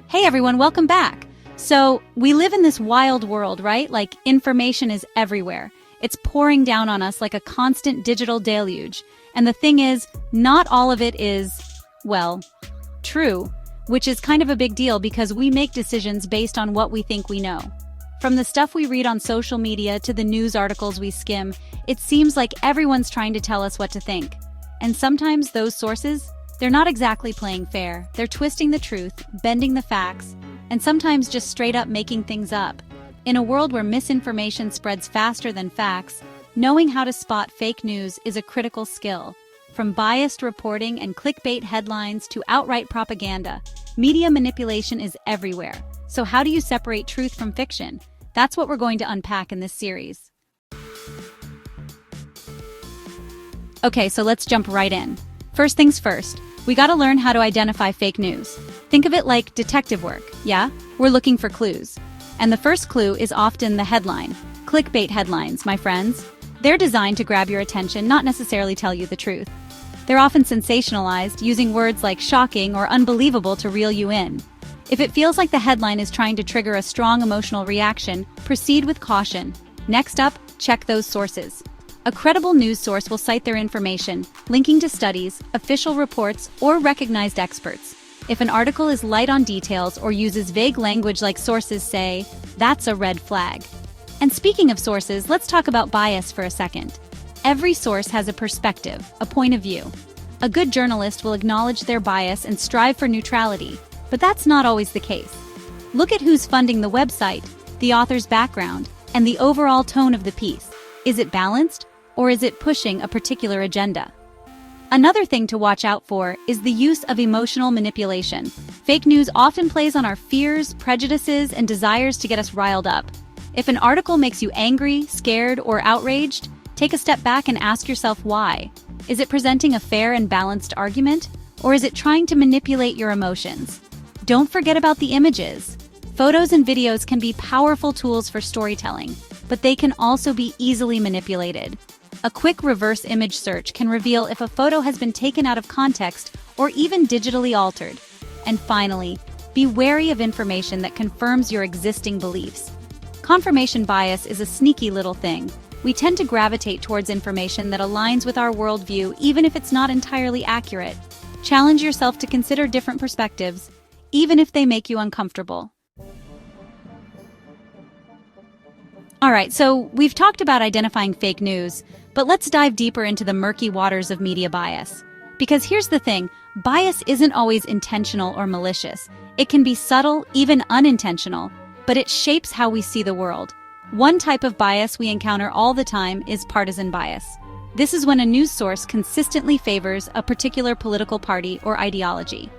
Hey everyone, welcome back. So, we live in this wild world, right? Like, information is everywhere. It's pouring down on us like a constant digital deluge. And the thing is, not all of it is, well, true, which is kind of a big deal because we make decisions based on what we think we know. From the stuff we read on social media to the news articles we skim, it seems like everyone's trying to tell us what to think. And sometimes those sources, they're not exactly playing fair. They're twisting the truth, bending the facts, and sometimes just straight up making things up. In a world where misinformation spreads faster than facts, knowing how to spot fake news is a critical skill. From biased reporting and clickbait headlines to outright propaganda, media manipulation is everywhere. So how do you separate truth from fiction? That's what we're going to unpack in this series. Okay, so let's jump right in. First things first, we gotta learn how to identify fake news. Think of it like detective work, yeah? We're looking for clues. And the first clue is often the headline. Clickbait headlines, my friends. They're designed to grab your attention, not necessarily tell you the truth. They're often sensationalized, using words like shocking or unbelievable to reel you in. If it feels like the headline is trying to trigger a strong emotional reaction, proceed with caution. Next up, check those sources. A credible news source will cite their information, linking to studies, official reports, or recognized experts. If an article is light on details or uses vague language like sources say, that's a red flag. And speaking of sources, let's talk about bias for a second. Every source has a perspective, a point of view. A good journalist will acknowledge their bias and strive for neutrality, but that's not always the case. Look at who's funding the website, the author's background, and the overall tone of the piece. Is it balanced? Or is it pushing a particular agenda? Another thing to watch out for is the use of emotional manipulation. Fake news often plays on our fears, prejudices, and desires to get us riled up. If an article makes you angry, scared, or outraged, take a step back and ask yourself why. Is it presenting a fair and balanced argument? Or is it trying to manipulate your emotions? Don't forget about the images. Photos and videos can be powerful tools for storytelling, but they can also be easily manipulated. A quick reverse image search can reveal if a photo has been taken out of context or even digitally altered. And finally, be wary of information that confirms your existing beliefs. Confirmation bias is a sneaky little thing. We tend to gravitate towards information that aligns with our worldview even if it's not entirely accurate. Challenge yourself to consider different perspectives, even if they make you uncomfortable. Alright, so we've talked about identifying fake news, but let's dive deeper into the murky waters of media bias. Because here's the thing, bias isn't always intentional or malicious. It can be subtle, even unintentional, but it shapes how we see the world. One type of bias we encounter all the time is partisan bias. This is when a news source consistently favors a particular political party or ideology.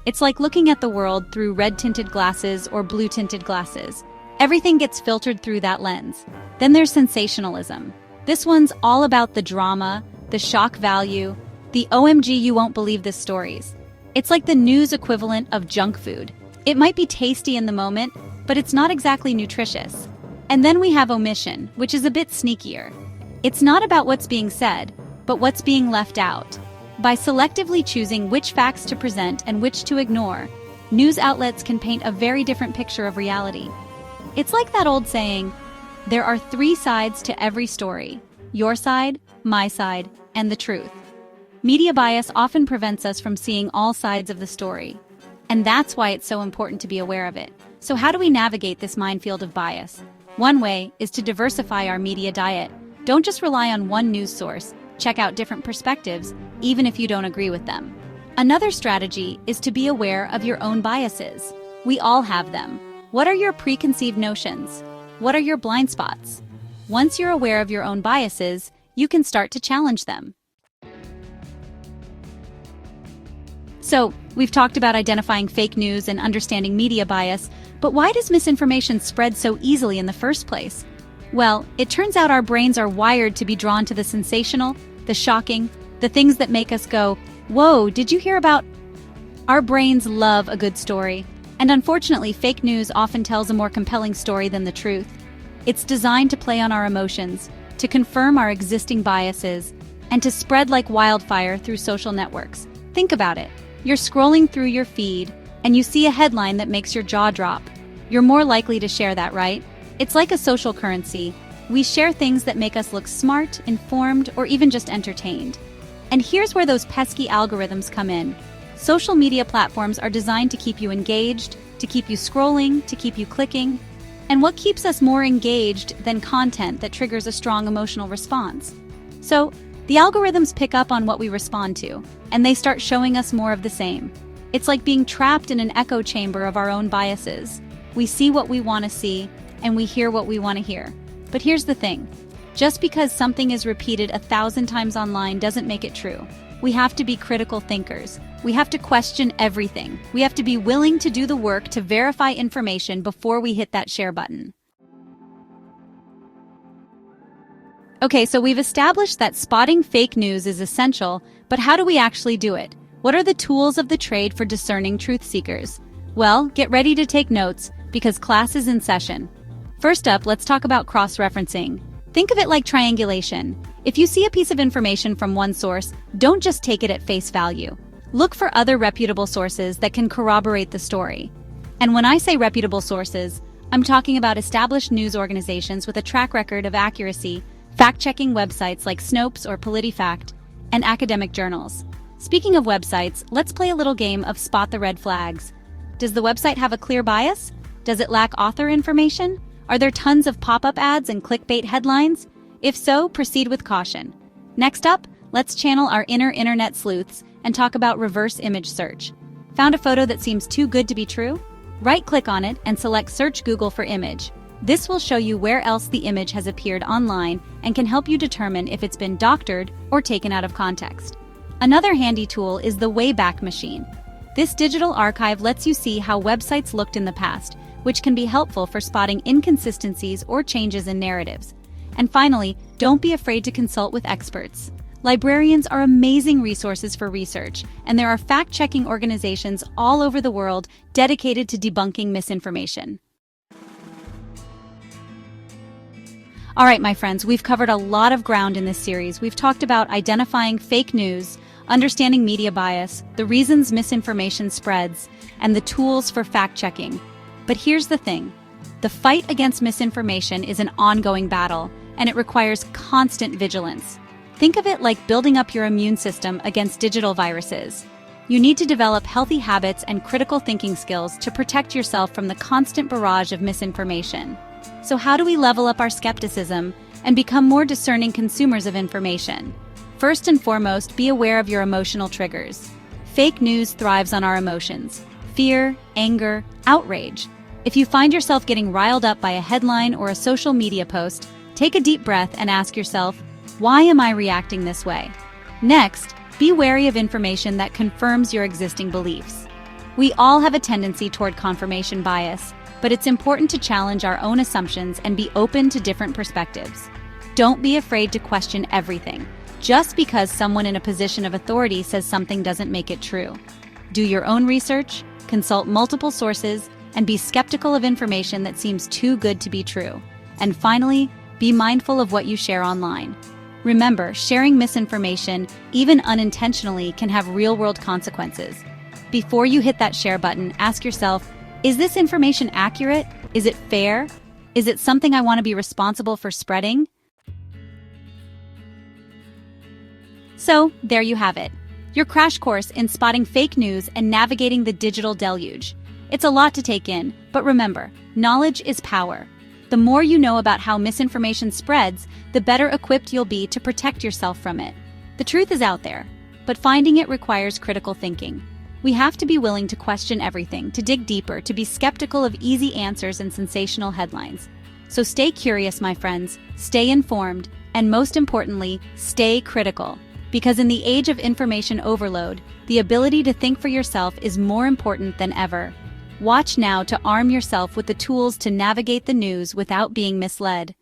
It's like looking at the world through red-tinted glasses or blue-tinted glasses. Everything gets filtered through that lens. Then there's sensationalism. This one's all about the drama, the shock value, the OMG you won't believe this stories. It's like the news equivalent of junk food. It might be tasty in the moment, but it's not exactly nutritious. And then we have omission, which is a bit sneakier. It's not about what's being said, but what's being left out. By selectively choosing which facts to present and which to ignore, news outlets can paint a very different picture of reality. It's like that old saying, there are 3 sides to every story: your side, my side, and the truth. Media bias often prevents us from seeing all sides of the story. And that's why it's so important to be aware of it. So how do we navigate this minefield of bias? One way is to diversify our media diet. Don't just rely on one news source. Check out different perspectives, even if you don't agree with them. Another strategy is to be aware of your own biases. We all have them. What are your preconceived notions? What are your blind spots? Once you're aware of your own biases, you can start to challenge them. So, we've talked about identifying fake news and understanding media bias, but why does misinformation spread so easily in the first place? Well, it turns out our brains are wired to be drawn to the sensational, the shocking, the things that make us go, whoa, did you hear about? Our brains love a good story. And unfortunately, fake news often tells a more compelling story than the truth. It's designed to play on our emotions, to confirm our existing biases, and to spread like wildfire through social networks. Think about it. You're scrolling through your feed, and you see a headline that makes your jaw drop. You're more likely to share that, right? It's like a social currency. We share things that make us look smart, informed, or even just entertained. And here's where those pesky algorithms come in. Social media platforms are designed to keep you engaged, to keep you scrolling, to keep you clicking. And what keeps us more engaged than content that triggers a strong emotional response? So, the algorithms pick up on what we respond to, and they start showing us more of the same. It's like being trapped in an echo chamber of our own biases. We see what we want to see, and we hear what we want to hear. But here's the thing. Just because something is repeated 1,000 times online doesn't make it true. We have to be critical thinkers. We have to question everything. We have to be willing to do the work to verify information before we hit that share button. Okay, so we've established that spotting fake news is essential, but how do we actually do it? What are the tools of the trade for discerning truth seekers? Well, get ready to take notes, because class is in session. First up, let's talk about cross-referencing. Think of it like triangulation. If you see a piece of information from one source, don't just take it at face value. Look for other reputable sources that can corroborate the story. And when I say reputable sources, I'm talking about established news organizations with a track record of accuracy, fact-checking websites like Snopes or PolitiFact, and academic journals. Speaking of websites, let's play a little game of spot the red flags. Does the website have a clear bias? Does it lack author information? Are there tons of pop-up ads and clickbait headlines? If so, proceed with caution. Next up, let's channel our inner internet sleuths and talk about reverse image search. Found a photo that seems too good to be true? Right-click on it and select Search Google for image. This will show you where else the image has appeared online and can help you determine if it's been doctored or taken out of context. Another handy tool is the Wayback Machine. This digital archive lets you see how websites looked in the past, which can be helpful for spotting inconsistencies or changes in narratives. And finally, don't be afraid to consult with experts. Librarians are amazing resources for research, and there are fact-checking organizations all over the world dedicated to debunking misinformation. All right, my friends, we've covered a lot of ground in this series. We've talked about identifying fake news, understanding media bias, the reasons misinformation spreads, and the tools for fact-checking. But here's the thing. The fight against misinformation is an ongoing battle, and it requires constant vigilance. Think of it like building up your immune system against digital viruses. You need to develop healthy habits and critical thinking skills to protect yourself from the constant barrage of misinformation. So how do we level up our skepticism and become more discerning consumers of information? First and foremost, be aware of your emotional triggers. Fake news thrives on our emotions: fear, anger, outrage. If you find yourself getting riled up by a headline or a social media post, take a deep breath and ask yourself, why am I reacting this way? Next, be wary of information that confirms your existing beliefs. We all have a tendency toward confirmation bias, but it's important to challenge our own assumptions and be open to different perspectives. Don't be afraid to question everything. Just because someone in a position of authority says something doesn't make it true. Do your own research, consult multiple sources, and be skeptical of information that seems too good to be true. And finally, be mindful of what you share online. Remember, sharing misinformation, even unintentionally, can have real-world consequences. Before you hit that share button, ask yourself, is this information accurate? Is it fair? Is it something I want to be responsible for spreading? So, there you have it. Your crash course in spotting fake news and navigating the digital deluge. It's a lot to take in, but remember, knowledge is power. The more you know about how misinformation spreads, the better equipped you'll be to protect yourself from it. The truth is out there, but finding it requires critical thinking. We have to be willing to question everything, to dig deeper, to be skeptical of easy answers and sensational headlines. So stay curious, my friends, stay informed, and most importantly, stay critical. Because in the age of information overload, the ability to think for yourself is more important than ever. Watch now to arm yourself with the tools to navigate the news without being misled.